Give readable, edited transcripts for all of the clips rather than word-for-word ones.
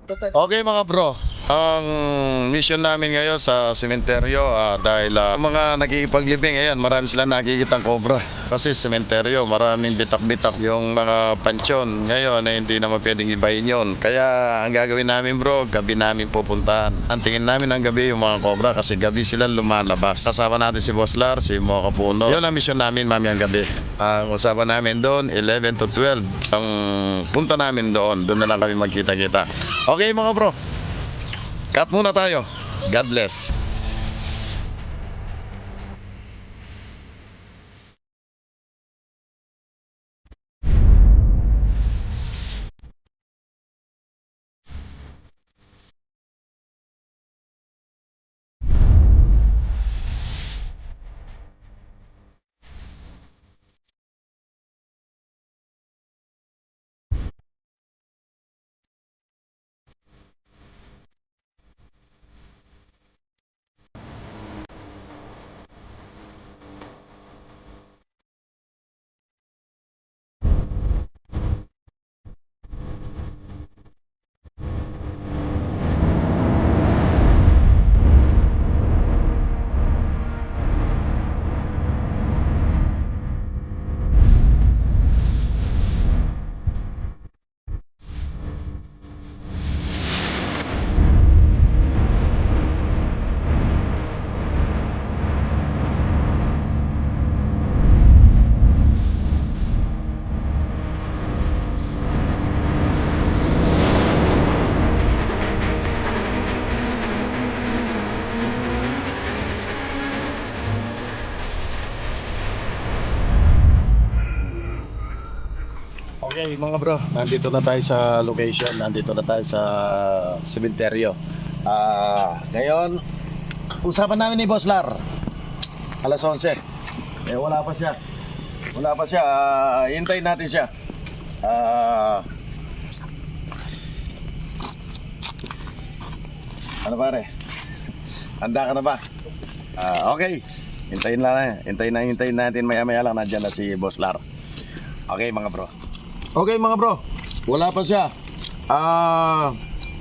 Okay mga bro, ang mission namin ngayon sa sementeryo dahil mga nakikipaglibing, ayan, marami silang nakikitang cobra. Kasi sementeryo, maraming bitak-bitak yung mga pansyon. Ngayon hindi naman pwedeng ibahin yun. Kaya ang gagawin namin bro, gabi namin pupuntahan. Ang tingin namin ang gabi yung mga cobra kasi gabi sila lumalabas. Kasama natin si Boss Lar, si Mocha Puno. Yun ang mission namin mamayang gabi. Ang usapan namin doon, 11 to 12. Ang punta namin doon na lang kami magkita-kita. Okay mga bro, cut muna tayo. God bless. Okay mga bro, nandito na tayo sa location, nandito na tayo sa sementeryo. Ngayon, usapan namin ni Boss Lar, alas 11. Wala pa siya. Wala pa siya, hintayin natin siya. Ano pare? Handa ka na ba? Okay, hintayin natin maya-maya lang, nandiyan na si Boss Lar. Okay mga bro. Okay mga bro, wala pa siya.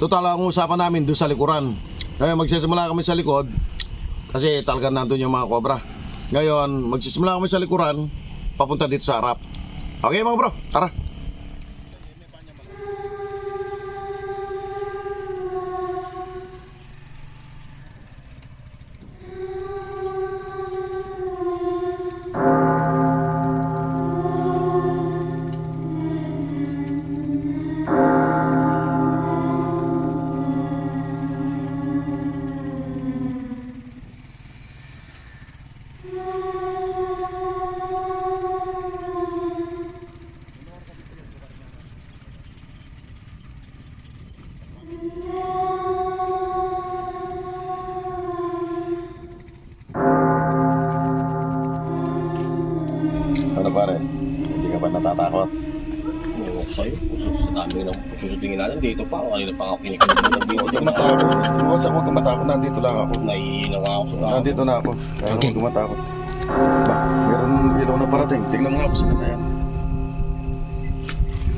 Total ang usapan namin doon sa likuran. Ngayon magsisimula kami sa likod kasi talagang nandun yung mga cobra. Ngayon magsisimula kami sa likuran papunta dito sa harap. Okay mga bro, tara. Ano pare, hindi ka ba natatakot? Oo, sa'yo. Sa dami ng susutingin natin dito pa. Kanina pa ako kinikinig ng video. Huwag kang matakot. Huwag kang matakot, nandito lang ako. Naiinawa ako sa tao. Nandito na ako. Kaya Okay. huwag kang matakot. Ba, meron ilaw na parating. Tignan mo nga po sila na yan.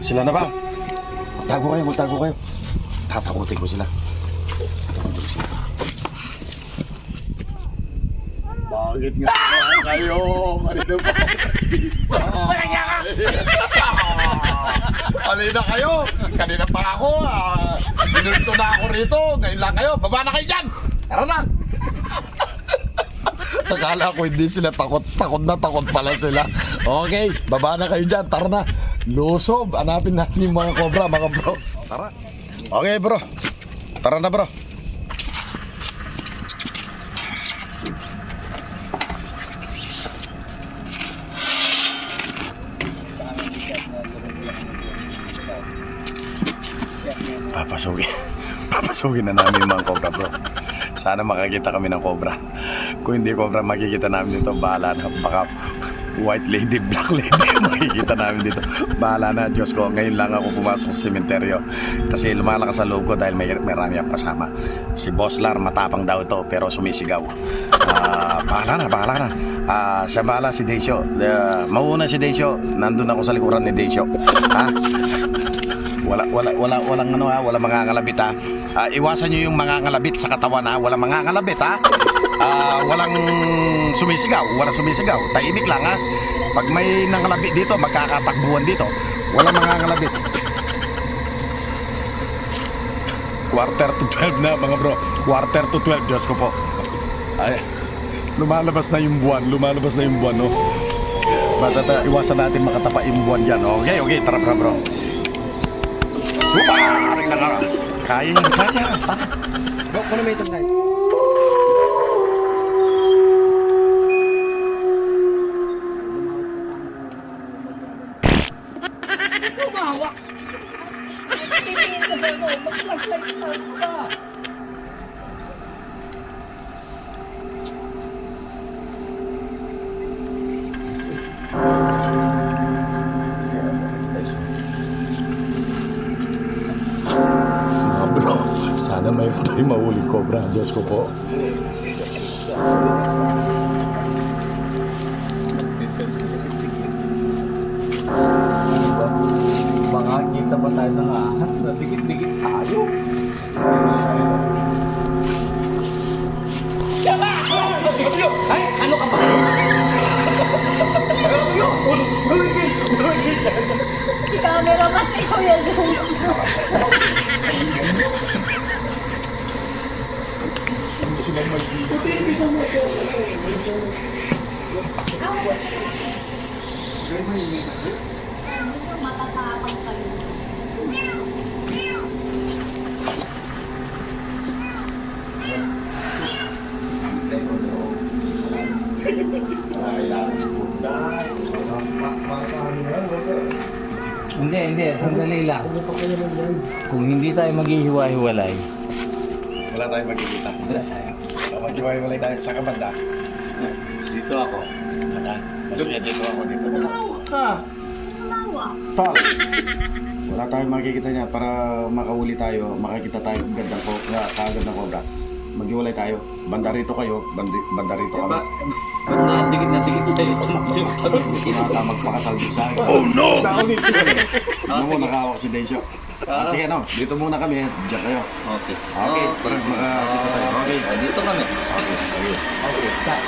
Sila na ba? Magtago kayo. Tatakutin ko sila. Bakit nga kayo? Kanina pa ako nakikita. Kanina kayo. Kanina pa ako. Binulto na ako rito. Ngayon lang kayo. Baba na kayo dyan. Tara na. Akala ko hindi sila takot. Takot na takot pala sila. Okay, baba na kayo dyan. Tara na. Lusob. Hanapin natin yung mga cobra, mga bro. Tara. Okay bro. Tara na bro. Papasugin na namin yung mga cobra bro. Sana makakita kami ng cobra. Kung hindi cobra makikita namin dito, bahala na. Baka white lady, black lady makikita namin dito. Bahala na, Diyos ko. Ngayon lang ako pumasok sa sementeryo kasi lumalakas sa loob ko dahil may marami akong kasama. Si Boss Lar, matapang daw ito pero sumisigaw. Bahala na. Siya bahala, si Deisyo. Mauuna si Deisyo. Nandun ako sa likuran ni Deisyo. Walang ano ha, walang mangangalabit ha. Iwasan nyo yung mangangalabit sa katawan ha, walang mangangalabit ha. Walang walang sumisigaw, tahimik lang ha. Pag may nangalabit dito, magkakatakbuhan dito. Walang mangangalabit. Quarter to 12 na mga bro. Quarter to 12, Diyos ko po. Ay, lumalabas na yung buwan, no. Basta iwasan natin makatapa yung buwan dyan. Okay, tara bro. Sumaring na naras. Kaya yan, kaya. Bro, kung may itong tayo. Bro, sana may tayo mahuli cobra. Diyos ko po. Baka kita pa tayo ng ahas na dikit-dikit tayo. Ay, ano ka ba? Si camera man si Kuya Zoom. Matatapang kayo. Hindi, sandali lang. Kung hindi tayo maghihiwa-hiwalay, Wala tayong magkikita. Maghiwalay tayo sa kabanda. dito ako. Dito ako dito. Tawa. Tal, wala tayong makikita niya para makahuli tayo, makakita tayo kagad ng cobra. Maghiwalay tayo. Banda rito kayo, banda rito kami. Ba't na dikit tayo? Baka magpakasal din sa akin. Oh no! Ano mo, nakahawak si Densyo. Sige no, dito muna kami. Diyan kayo. Okay. Okay, para makakita tayo. Okay. Dito kami. Okay, sige. Okay, start.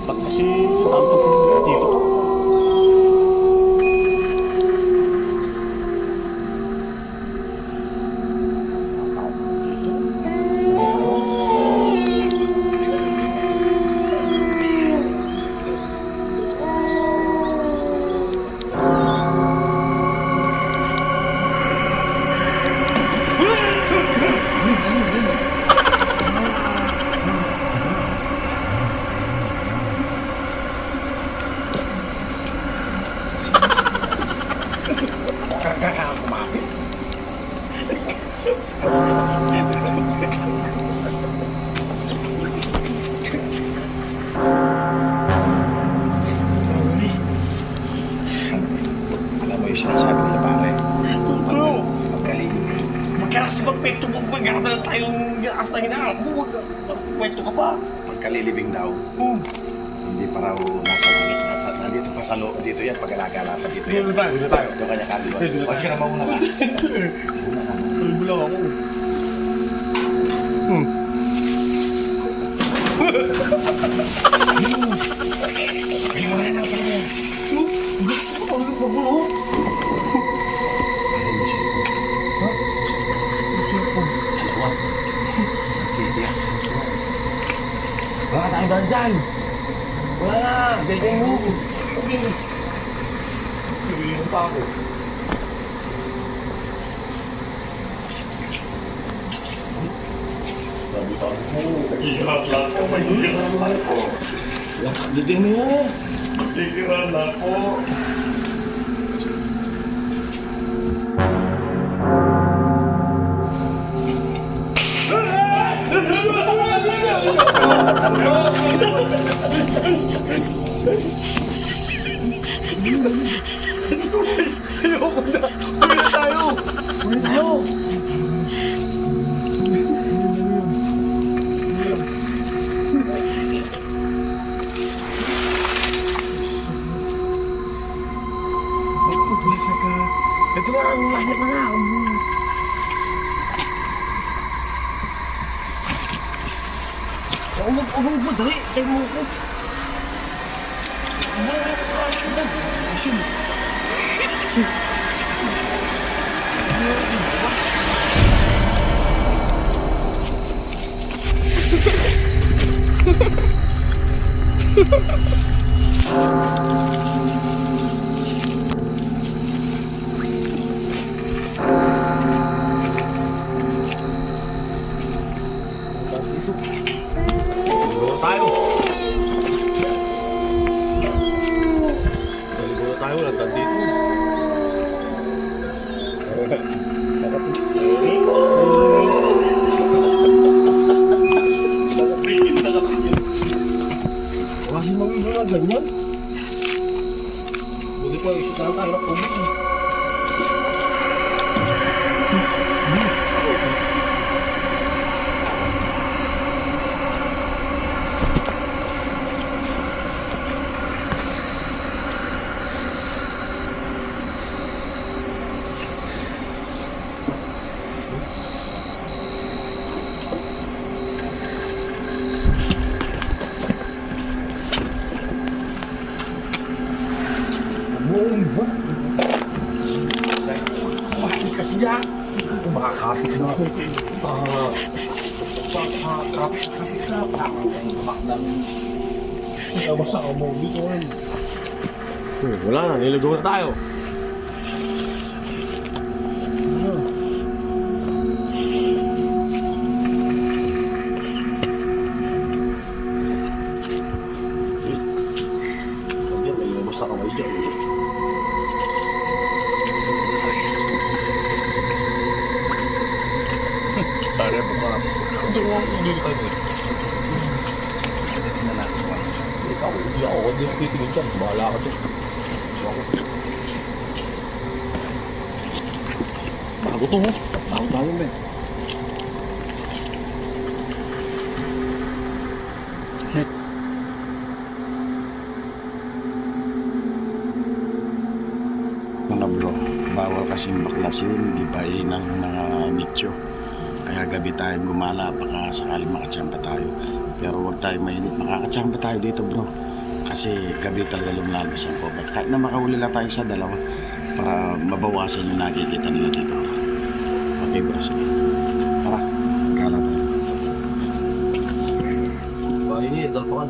Ba't kasi tanto dito? Kumapit. Alam mo yung sinasabi nila pare. Bro, Magaling. magkalas magpekto mo. Magkakaroon na tayong aas na hinaharap mo. Magpekto ka pa. Magkalilibing daw. Hindi pa raw nasa langit. Nandito pa sa loob. Dito yan. Pag-alagala pa dito yan. Dito tayo. Doon kanya kaliwa. O sige na mauna ka. Una na. Bulbulaw ako. Hiwalay na sa mga. Gusto ko pang mabulo. Wala tayong daan dyan. Wala na. Bigay mo. Sabihin pa ako. Sabi pa ako. Ihirat lang ako. May ihirat lang ako. Bigay mo yan. Ihirat lang ako. Naligaw tayo. Naligaw tayo, nandun dito. Kasi mga ganyan. Hindi pa, isip na tayo na kumit. Wala na, niligaw na tayo. Basta kamay dyan. Tara bukas. Hindi tayo. Ikaw, hindi ako titigil dyan. Bahala ka dyan. Bago to, oh. Bago tayo, Ben. Mga bro, bawal kasing baklasin, ibahin ng mga nicho. Kaya gabi tayong gumala, baka sakaling makachamba tayo. Pero huwag tayo mainit, makakachamba tayo dito bro. Kasi gabi talaga lumalabas ang cover. Kahit na makahuli lang tayo sa dalawa para mabawasan yung nakikita nila dito. Okay bro, sige. Tara, gala tayo. Bahay niya, dalpakan.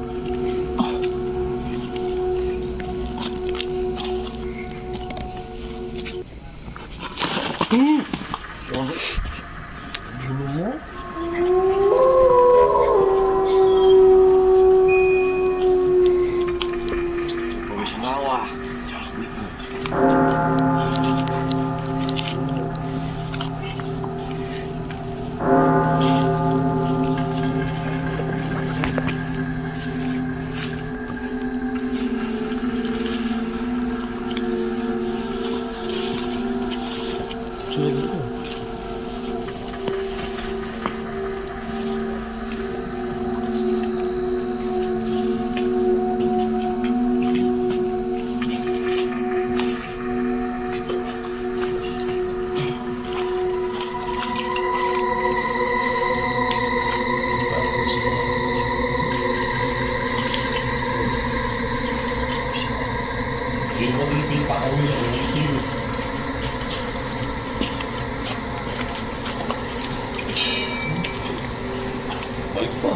Balik pa.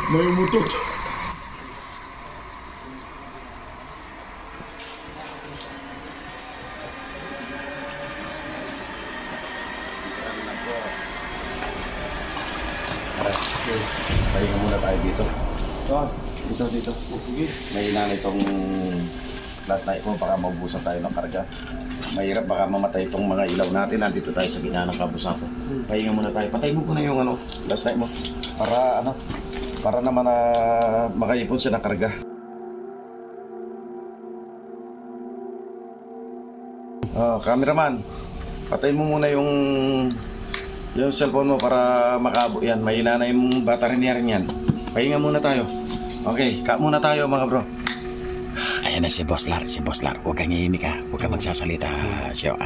May umutot. Pahinga muna tayo dito. Dito. Sige. May inan itong last night mo para maubusan tayo ng karga. Mahirap baka mamatay itong mga ilaw natin. Nandito tayo sa gitna ng kabusato. Pahinga muna tayo. Patay mo na yung last night mo. Para naman na makaipon siya ng karga. Cameraman. Patay mo muna yung cellphone mo para makaabo yan. Mahina na yung battery niya rin yan. Pahinga muna tayo. Okay, muna tayo mga bro. Ayan na si Boss Lar. Huwag kang iimik ha. Huwag kang magsasalita siya.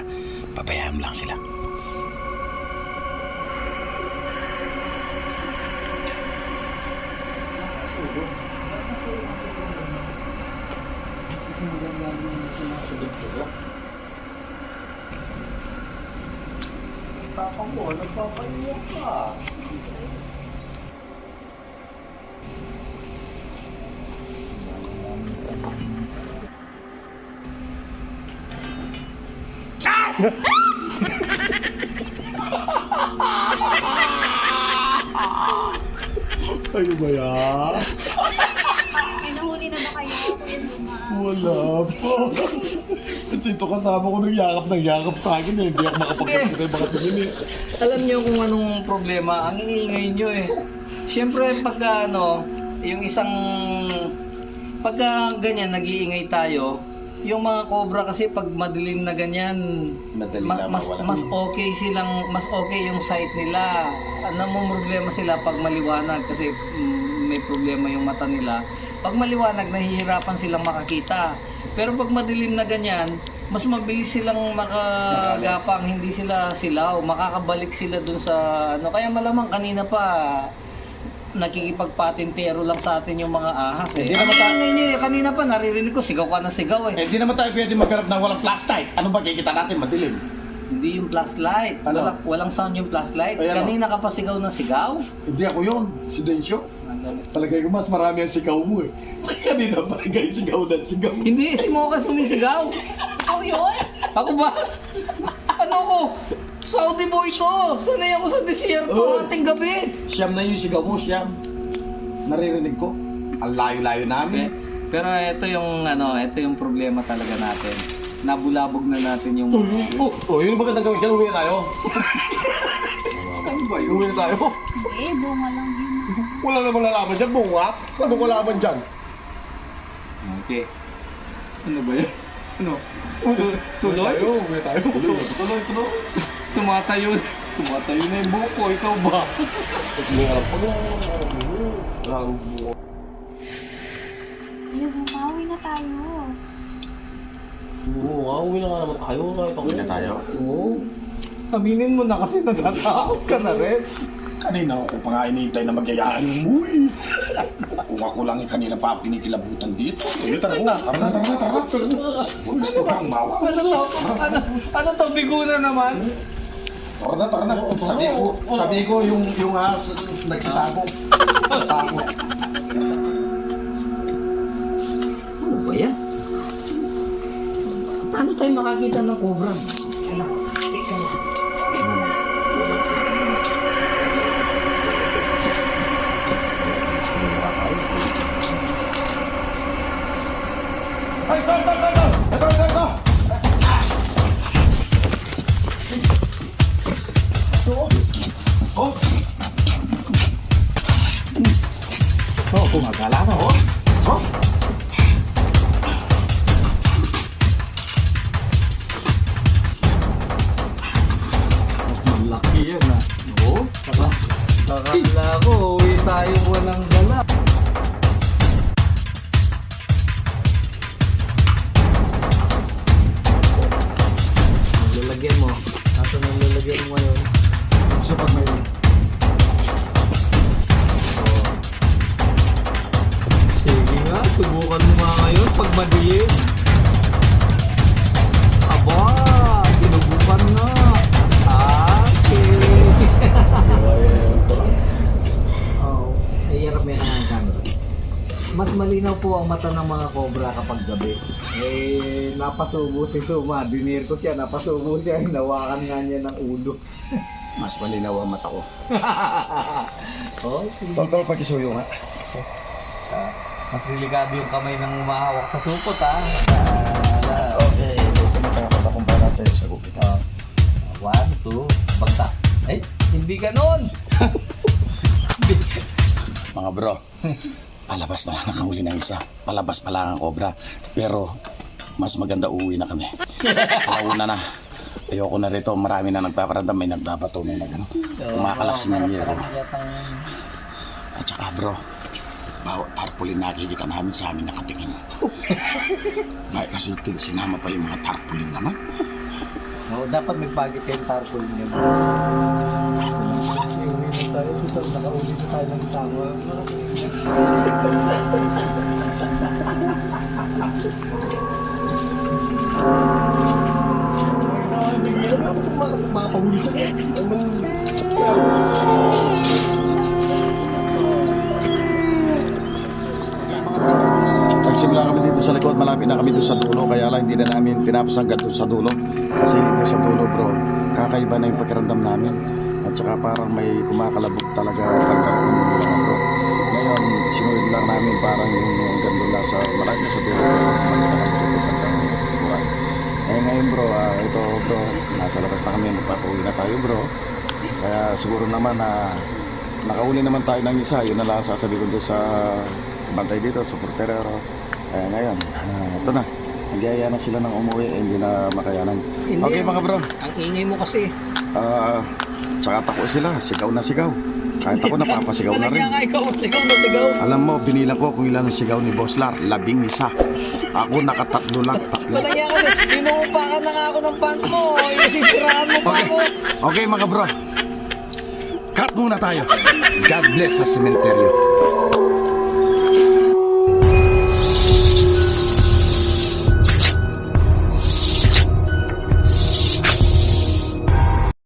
Pabayaan lang sila. Ano ba yan? May nahuli na ba kayo, Kuya Zuma? Wala pa. Kasi ito kasama ko ng yakap sa akin eh. Hindi ako makapagkakita yung mga tingin eh. Alam niyo kung anong problema, ang iingay niyo eh. Siyempre pagka yung pagka ganyan nag-iingay tayo, yung mga cobra kasi pag madilim na ganyan, Madali na mas okay yung sight nila. Problema sila pag maliwanag kasi may problema yung mata nila. Pag maliwanag, nahihirapan silang makakita. Pero pag madilim na ganyan, mas mabilis silang makagapang, hindi sila silaw, makakabalik sila dun sa kaya malamang kanina pa nakikipagpatintero lang sa atin yung mga ahas eh. Hindi naman tayo- Kanina pa naririnig ko sigaw ka na sigaw eh. Hindi naman tayo pwede magharap ng walang flashlight. Ano ba kikita natin? Madilim. Hindi yung flashlight. Ano? Walang sound yung flashlight. Ayan, Kanina ka pa sigaw na sigaw. Hindi ako yun. Si Densyo. Palagay ko mas marami ang sigaw mo eh. Kanina palagay sigaw na sigaw. Hindi, si Mocha sumisigaw. Ikaw yun? Ako ba? Ano ko? Saudi boy to. Sanay ako sa desierto Oh. ating gabi. Siyam na yung sigaw mo, siyam. Naririnig ko. Ang layo-layo namin. Pero ito yung problema talaga natin. Nabulabog na natin yung Yun ba gandang gawin dyan? Uwi na tayo. Ano ba yun? Uwi na tayo. Hindi, bunga lang din. Wala namang lalaman dyan, bunga. Ano ko laban dyan? Okay. Ano ba yun? Ano? Tuloy? Uwi tayo. Tuloy. Tumatayo na yung buhok ko. Ikaw ba? Hindi alam ko. Kuya Zuma, uwi na tayo. Uwi na nga naman tayo. Uwi na tayo. Oo. Aminin mo na kasi natatakot ka na rin. Kanina ako pa nga inihintay na magyayaan yung muwi. Kung ako lang yung kanina pa kinikilabutan dito. Tara na. Ano ba ang mawa? Ano to? Bigo na naman? Tara na. Sabi ko yung nagtitago. Tago. Ano ba yan? Paano tayo makakita ng cobra? Ito. Gumagala na, Malaki yan ah. Oo? Akala ko, uwi tayo walang dala. Lalagyan mo. Nasaan ang lalagyan mo ngayon? Sa pag may... Sige nga, subukan mo nga ngayon pag madilim. Aba, sinubukan na. Okay. Oh, hirap may nangangan. malinaw po ang mata ng mga cobra kapag gabi. Eh, napasubo si Suma. Dinir ko siya, napasubo siya. Hinawakan nga niya ng ulo. Mas malinaw ang mata ko. Oh, sige. Tol, pakisuyo nga. Mas delikado yung kamay ng umahawak sa supot, ha? Okay, tumatapat akong bala sa'yo sa gupit. 1, 2, bagta. Ay, hindi ganon! Mga bro, palabas na lang nakahuli ng isa. Palabas pa lang ang cobra. Pero, mas maganda uwi na kami. Alauna na. Ayoko na rito. Marami na nagpaparamdam. May nagbabato. May kumakalaks ng yero. At saka bro, bawat tarpaulin nakikita namin sa amin nakatingin. Bakit kasi sinama pa yung mga tarpaulin naman? Oh, dapat may pagit kayong tarpaulin niya. Uwi na tayo. Nakauli na tayo ng isama. Mapahuli siya. Nagsimula kami dito sa likod, malapit na kami doon sa dulo, kaya lang hindi na namin tinapos hanggang doon sa dulo. Kasi dito sa dulo bro, kakaiba na yung pakiramdam namin. At saka parang may kumakalabog talaga hanggang mga bro. Ngayon, sinunod lang namin parang yung hanggang doon nasa malapit na sa dulo. Ngayon bro, ito bro, nasa labas na kami, magpapauwi na tayo bro. Kaya siguro naman nakauli naman tayo ng isa, yun na lang sasabihin ko doon sa bantay dito sa porterero. Kaya ngayon, ito na. Nagyaya na sila ng umuwi, hindi na makayanan. Hindi, Okay mga bro. Ang ingay mo kasi. Tsaka tako sila, sigaw na sigaw. Kahit ako napapasigaw na rin. Talaga nga ikaw, sigaw na sigaw. Alam mo, binilang ko kung ilan ang sigaw ni Boss Lar, 11. Ako nakatatlo lang, tatlo. Walang yan kasi, inuupakan na nga ako ng pants mo. Isisiraan mo pa ako. Okay mga bro. Cut muna tayo. God bless sa sementeryo.